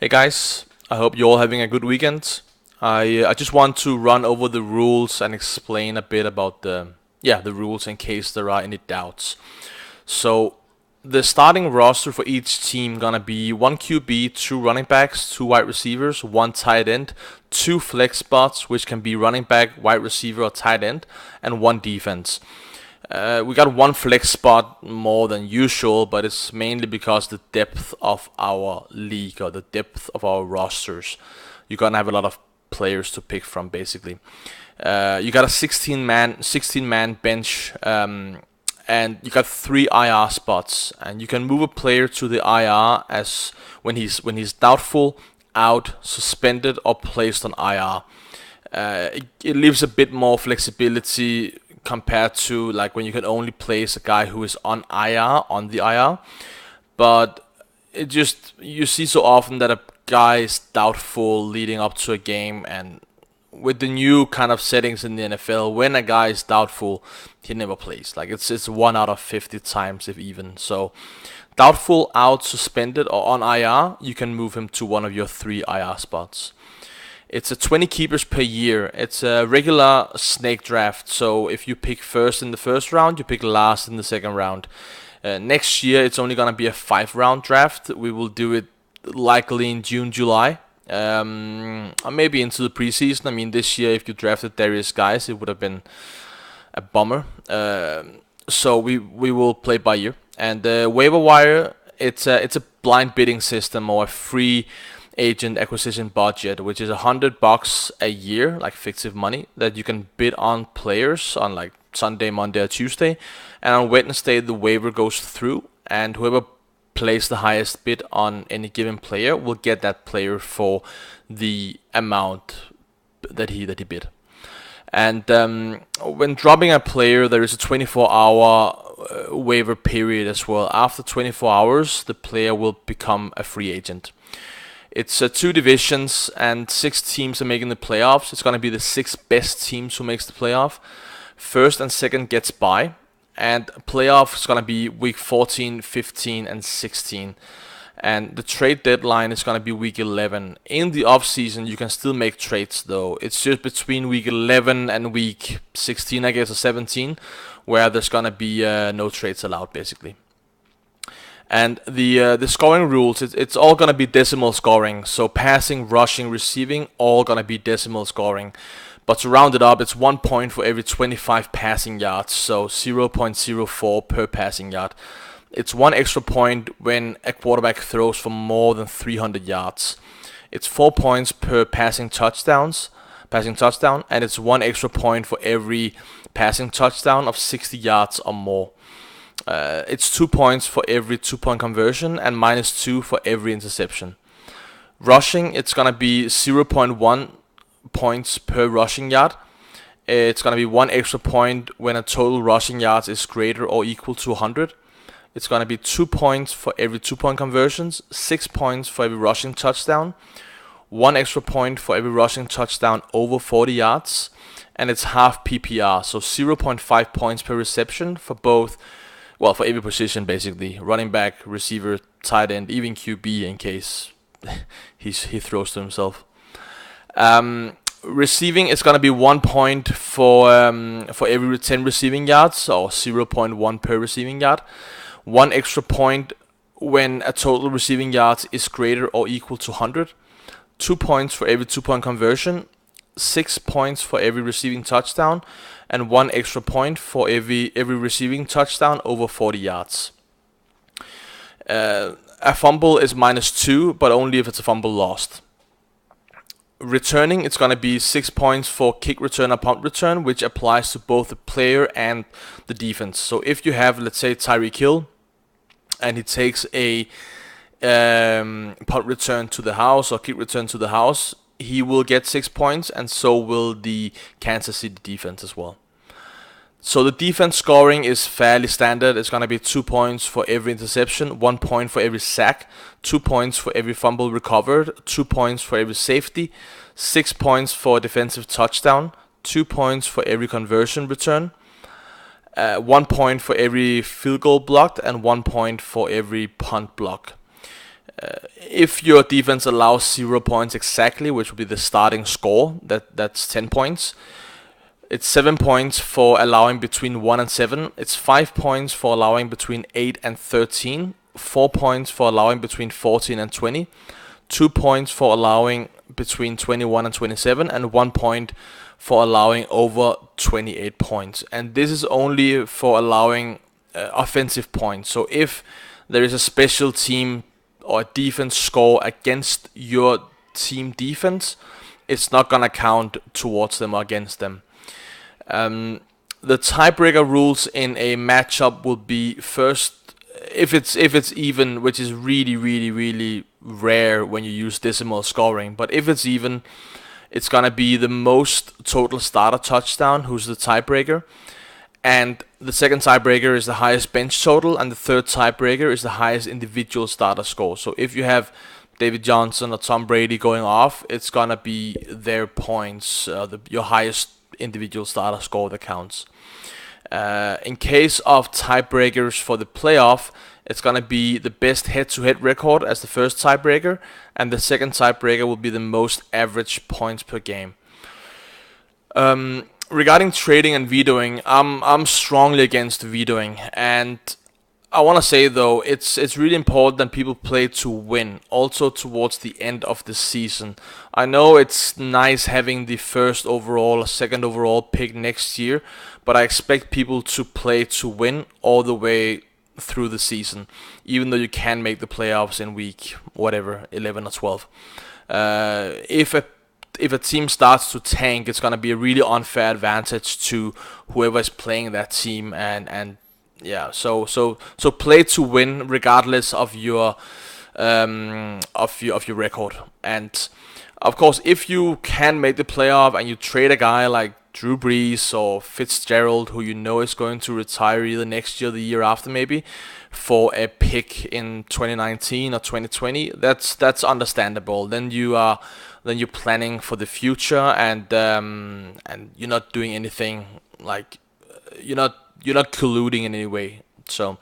Hey guys, I hope you're all having a good weekend. I just want to run over the rules and explain a bit about the rules in case there are any doubts. So the starting roster for each team gonna be one QB, two running backs, two wide receivers, one tight end, two flex spots which can be running back, wide receiver, or tight end, and one defense. We got one flex spot more than usual, but it's mainly because the depth of our league or the depth of our rosters. You're gonna have a lot of players to pick from, basically. You got a 16 man bench, and you got three IR spots, and you can move a player to the IR as when he's doubtful, out, suspended, or placed on IR. It leaves a bit more flexibility compared to like when you can only place a guy who is on the IR. But it just you see so often that a guy is doubtful leading up to a game, and with the new kind of settings in the NFL, when a guy is doubtful, he never plays. Like it's 1 out of 50 times, if even. So doubtful, out, suspended, or on IR, you can move him to one of your three IR spots. It's a 20 keepers per year. It's a regular snake draft. So if you pick first in the first round, you pick last in the second round. Next year, it's only gonna be a 5 round draft. We will do it likely in June, July, or maybe into the preseason. I mean, this year, if you drafted Darius Guys, it would have been a bummer. So we will play by ear. And waiver wire, it's a blind bidding system or a free agent acquisition budget, which is $100 a year, like fictive money, that you can bid on players on like Sunday, Monday, or Tuesday, and on Wednesday the waiver goes through, and whoever plays the highest bid on any given player will get that player for the amount that he bid. And when dropping a player, there is a 24-hour waiver period as well. After 24 hours, the player will become a free agent. It's two divisions and 6 teams are making the playoffs. It's going to be the 6 best teams who makes the playoff. First and second gets by. And playoff is going to be week 14, 15, and 16. And the trade deadline is going to be week 11. In the off season, you can still make trades though. It's just between week 11 and week 16, I guess, or 17, where there's going to be no trades allowed, basically. And the scoring rules, it's all gonna be decimal scoring. So passing, rushing, receiving, all gonna be decimal scoring. But to round it up, it's 1 point for every 25 passing yards, so 0.04 per passing yard. It's one extra point when a quarterback throws for more than 300 yards. It's 4 points per passing touchdown, and it's one extra point for every passing touchdown of 60 yards or more. It's 2 points for every 2 point conversion and -2 for every interception. Rushing, it's gonna be 0.1 points per rushing yard. It's gonna be one extra point when a total rushing yards is greater or equal to 100. It's gonna be 2 points for every 2 point conversions, 6 points for every rushing touchdown, one extra point for every rushing touchdown over 40 yards, and it's half PPR, so 0.5 points per reception for both. Well, for every position, basically. Running back, receiver, tight end, even QB in case he throws to himself. Receiving is going to be 1 point for every 10 receiving yards, or 0.1 per receiving yard. One extra point when a total receiving yards is greater or equal to 100. 2 points for every 2 point conversion. 6 points for every receiving touchdown, and one extra point for every receiving touchdown over 40 yards. A fumble is -2, but only if it's a fumble lost. Returning, it's going to be 6 points for kick return or punt return, which applies to both the player and the defense. So if you have, let's say, Tyreek Hill, and he takes a punt return to the house or kick return to the house, he will get 6 points, and so will the Kansas City defense as well. So the defense scoring is fairly standard. It's going to be 2 points for every interception, 1 point for every sack, 2 points for every fumble recovered, 2 points for every safety, 6 points for a defensive touchdown, 2 points for every conversion return, 1 point for every field goal blocked, and 1 point for every punt block. If your defense allows 0 points exactly, which would be the starting score, that's 10 points. It's 7 points for allowing between 1 and 7. It's 5 points for allowing between 8 and 13. 4 points for allowing between 14 and 20. 2 points for allowing between 21 and 27. And 1 point for allowing over 28 points. And this is only for allowing offensive points. So if there is a special team or a defense score against your team defense, it's not gonna count towards them or against them. The tiebreaker rules in a matchup will be first, if it's even, which is really rare when you use decimal scoring, but if it's even, it's gonna be the most total starter touchdown, who's the tiebreaker, and the second tiebreaker is the highest bench total, and the third tiebreaker is the highest individual starter score. So if you have David Johnson or Tom Brady going off, it's gonna be their points, your highest individual starter score that counts. In case of tiebreakers for the playoff, it's gonna be the best head-to-head record as the first tiebreaker, and the second tiebreaker will be the most average points per game. Regarding trading and vetoing, I'm strongly against vetoing, and I want to say though, it's really important that people play to win, also towards the end of the season. I know it's nice having the first overall or second overall pick next year, but I expect people to play to win all the way through the season, even though you can make the playoffs in week whatever 11 or 12. If a team starts to tank, it's gonna be a really unfair advantage to whoever is playing that team, and yeah, so play to win regardless of your record. And of course, if you can make the playoff and you trade a guy like Drew Brees or Fitzgerald, who you know is going to retire either next year or the year after maybe, for a pick in 2019 or 2020, that's understandable. Then you're planning for the future, and you're not doing anything like you're not colluding in any way. So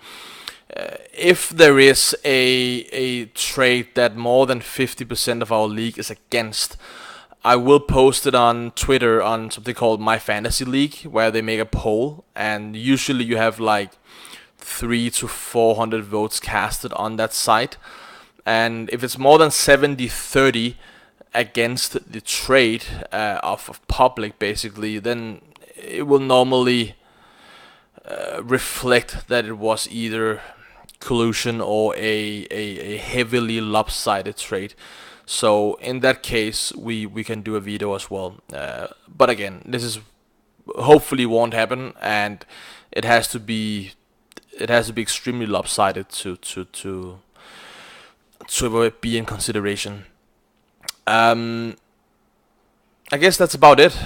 if there is a trade that more than 50% of our league is against, I will post it on Twitter on something called My Fantasy League, where they make a poll, and usually you have like 300 to 400 votes casted on that site. And if it's more than 70-30 against the trade of public, basically, then it will normally reflect that it was either collusion or a heavily lopsided trade. So in that case, we can do a veto as well. But again, this is hopefully won't happen, and it has to be extremely lopsided to be in consideration. I guess that's about it.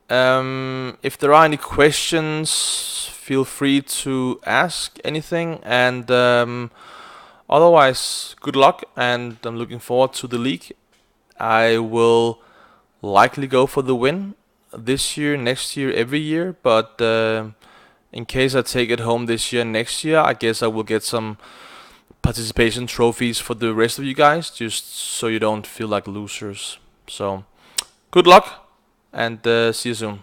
If there are any questions, feel free to ask anything, and otherwise, good luck, and I'm looking forward to the league. I will likely go for the win this year, next year, every year, but in case I take it home this year, next year, I guess I will get some participation trophies for the rest of you guys, just so you don't feel like losers. So, good luck, and see you soon.